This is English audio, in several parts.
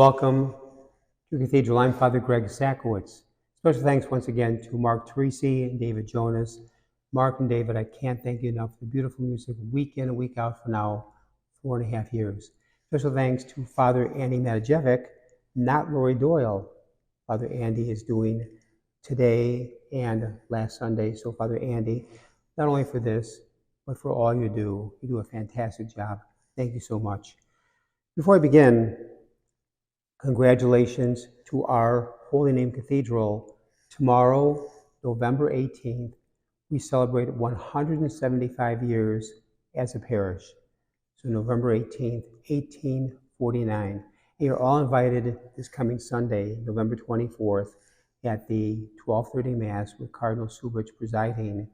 Welcome to Cathedral. I'm Father Greg Sakowicz. Special thanks once again to Mark Teresi and David Jonas. Mark and David, I can't thank you enough for the beautiful music week in and week out for now 4.5 years. Special thanks to Father Andy Matajevic, not Lori Doyle. Father Andy is doing today and last Sunday. So Father Andy, not only for this, but for all you do a fantastic job. Thank you so much. Before I begin, congratulations to our Holy Name Cathedral. Tomorrow, November 18th, we celebrate 175 years as a parish. So November 18th, 1849. And you're all invited this coming Sunday, November 24th, at the 12:30 Mass with Cardinal Subich presiding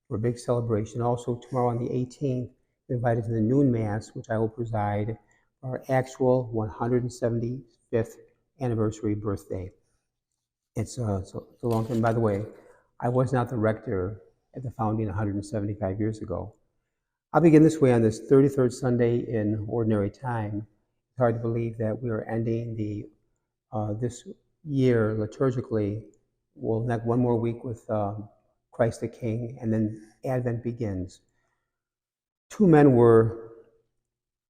for a big celebration. Also, tomorrow on the 18th, you're invited to the noon Mass, which I will preside, our actual 175th anniversary birthday. It's a long time. By the way, I was not the rector at the founding 175 years ago. I'll begin this way on this 33rd Sunday in Ordinary Time. It's hard to believe that we are ending this year liturgically. We'll have one more week with Christ the King, and then Advent begins. Two men were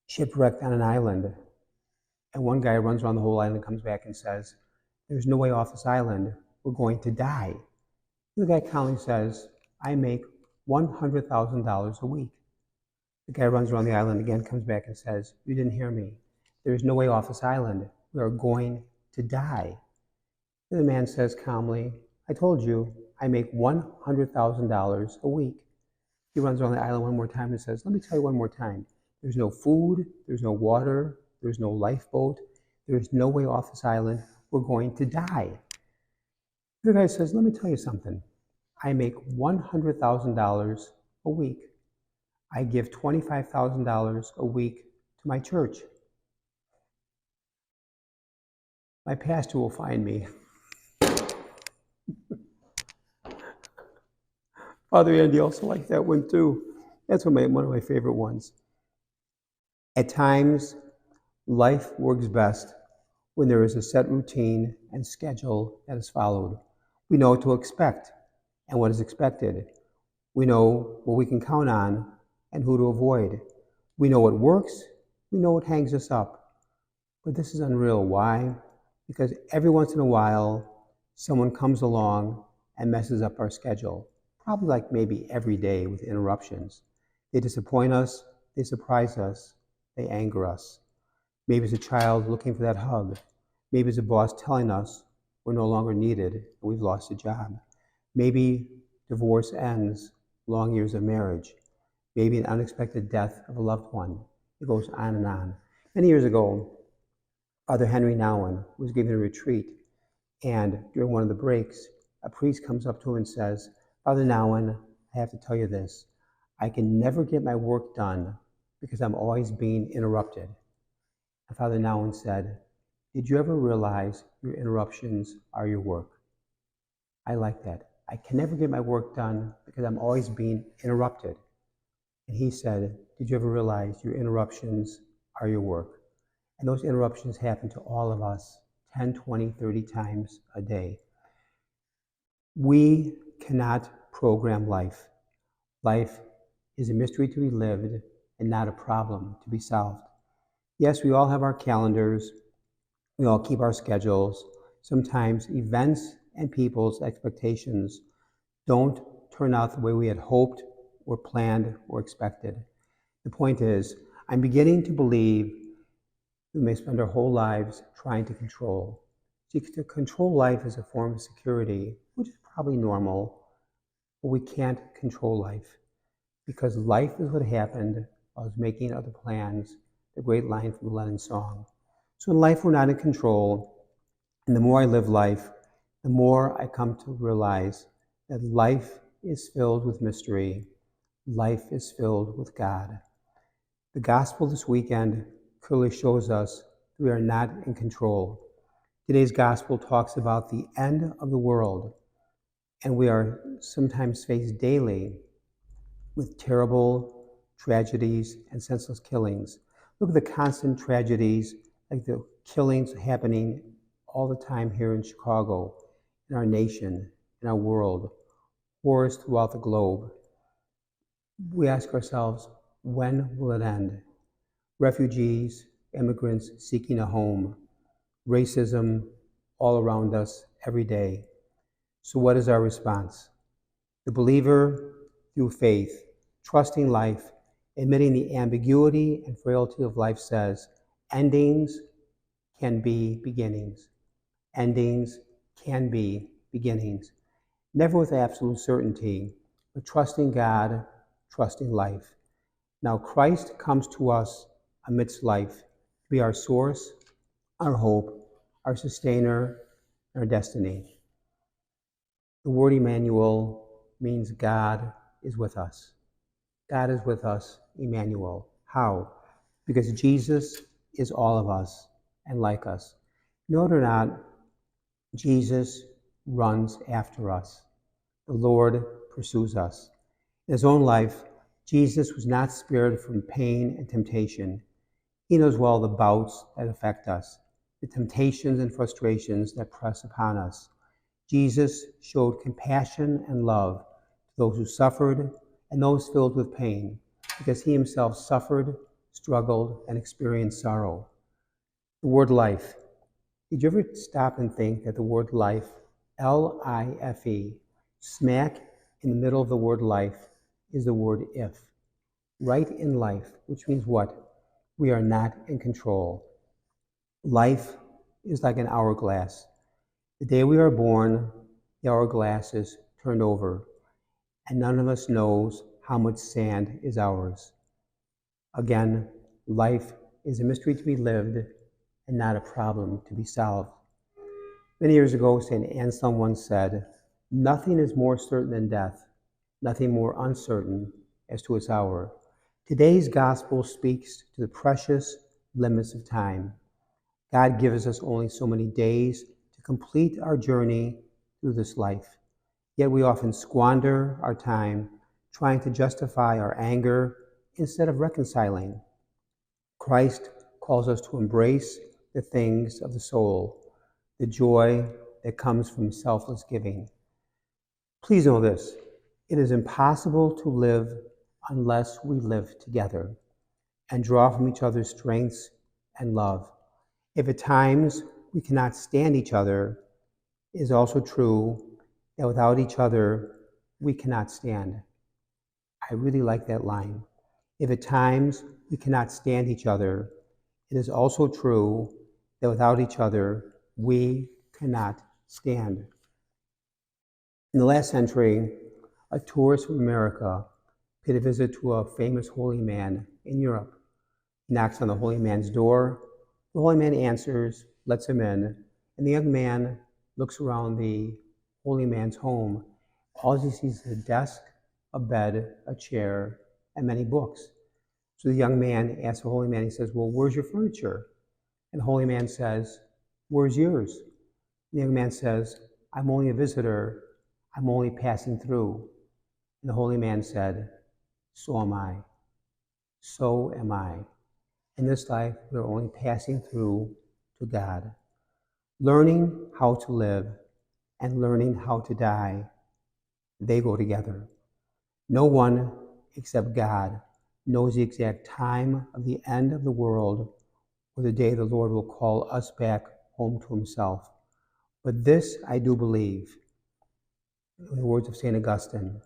shipwrecked on an island, and one guy runs around the whole island and comes back and says, "There's no way off this island. We're going to die." The guy calmly says, "I make $100,000 a week." The guy runs around the island again, comes back and says, "You didn't hear me. There's no way off this island. We are going to die." And the man says calmly, "I told you, I make $100,000 a week." He runs around the island one more time and says, "Let me tell you one more time. There's no food, there's no water, there's no lifeboat, there's no way off this island. We're going to die." The guy says, "Let me tell you something. I make $100,000 a week. I give $25,000 a week to my church. My pastor will find me." Father Andy also liked that one too. That's one of my favorite ones. At times, life works best when there is a set routine and schedule that is followed. We know what to expect and what is expected. We know what we can count on and who to avoid. We know what works, we know what hangs us up. But this is unreal. Why? Because every once in a while, someone comes along and messes up our schedule. Probably like maybe every day with interruptions. They disappoint us, they surprise us, they anger us. Maybe it's a child looking for that hug. Maybe it's a boss telling us we're no longer needed and we've lost a job. Maybe divorce ends long years of marriage. Maybe an unexpected death of a loved one. It goes on and on. Many years ago, Father Henry Nouwen was giving a retreat, and during one of the breaks, a priest comes up to him and says, "Father Nouwen, I have to tell you this. I can never get my work done because I'm always being interrupted." And Father Nouwen said, "Did you ever realize your interruptions are your work?" I like that. I can never get my work done because I'm always being interrupted. And he said, "Did you ever realize your interruptions are your work?" And those interruptions happen to all of us 10, 20, 30 times a day. We cannot program life. Life is a mystery to be lived and not a problem to be solved. Yes, we all have our calendars. We all keep our schedules. Sometimes events and people's expectations don't turn out the way we had hoped or planned or expected. The point is, I'm beginning to believe we may spend our whole lives trying to control. See, to control life is a form of security, which is probably normal, but we can't control life because life is what happened while I was making other plans, the great line from the Lennon song. So in life, we're not in control, and the more I live life, the more I come to realize that life is filled with mystery. Life is filled with God. The gospel this weekend clearly shows us we are not in control. Today's gospel talks about the end of the world, and we are sometimes faced daily with terrible tragedies and senseless killings. Look at the constant tragedies like the killings happening all the time here in Chicago, in our nation, in our world, wars throughout the globe. We ask ourselves, when will it end? Refugees, immigrants seeking a home, racism all around us every day. So what is our response? The believer, through faith, trusting life, admitting the ambiguity and frailty of life, says, endings can be beginnings. Endings can be beginnings. Never with absolute certainty, but trusting God, trusting life. Now Christ comes to us amidst life to be our source, our hope, our sustainer, our destiny. The word Emmanuel means God is with us. God is with us, Emmanuel. How? Because Jesus is all of us and like us. Know it or not, Jesus runs after us. The Lord pursues us. In his own life, Jesus was not spared from pain and temptation. He knows well the bouts that affect us, the temptations and frustrations that press upon us. Jesus showed compassion and love to those who suffered and those filled with pain, because he himself suffered, struggled, and experienced sorrow. The word life. Did you ever stop and think that the word life, L-I-F-E, smack in the middle of the word life is the word if. Right in life, which means what? We are not in control. Life is like an hourglass. The day we are born, the hourglass is turned over, and none of us knows how much sand is ours. Again, life is a mystery to be lived and not a problem to be solved. Many years ago, St. Anselm once said, "Nothing is more certain than death, nothing more uncertain as to its hour." Today's gospel speaks to the precious limits of time. God gives us only so many days to complete our journey through this life. Yet we often squander our time trying to justify our anger instead of reconciling. Christ calls us to embrace the things of the soul, the joy that comes from selfless giving. Please know this, it is impossible to live unless we live together and draw from each other's strengths and love. If at times we cannot stand each other, it is also true that without each other, we cannot stand. I really like that line. If at times we cannot stand each other, it is also true that without each other, we cannot stand. In the last century, a tourist from America paid a visit to a famous holy man in Europe. He knocks on the holy man's door. The holy man answers, lets him in, and the young man looks around the holy man's home. All he sees is a desk, a bed, a chair, and many books. So the young man asks the holy man, he says, "Well, where's your furniture?" And the holy man says, "Where's yours?" And the young man says, "I'm only a visitor. I'm only passing through." And the holy man said, "So am I. So am I." In this life, we're only passing through to God. Learning how to live and learning how to die, they go together. No one except God knows the exact time of the end of the world or the day the Lord will call us back home to himself. But this I do believe, in the words of St. Augustine,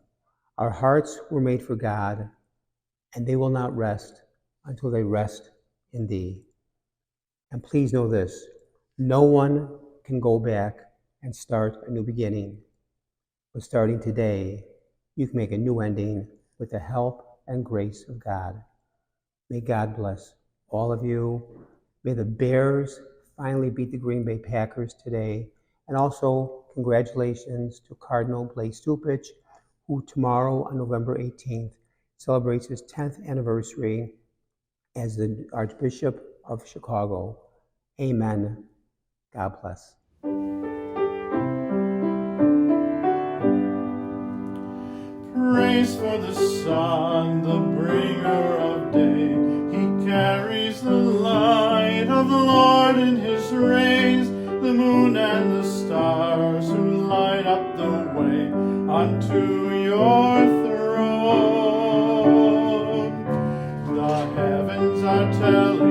our hearts were made for God, and they will not rest until they rest in thee. And please know this, no one can go back and start a new beginning. But starting today, you can make a new ending with the help and grace of God. May God bless all of you. May the Bears finally beat the Green Bay Packers today. And also, congratulations to Cardinal Blase Stupich, who tomorrow on November 18th celebrates his 10th anniversary as the Archbishop of Chicago. Amen. God bless. Praise for the sun, the bringer of day. He carries the light of the Lord in his tell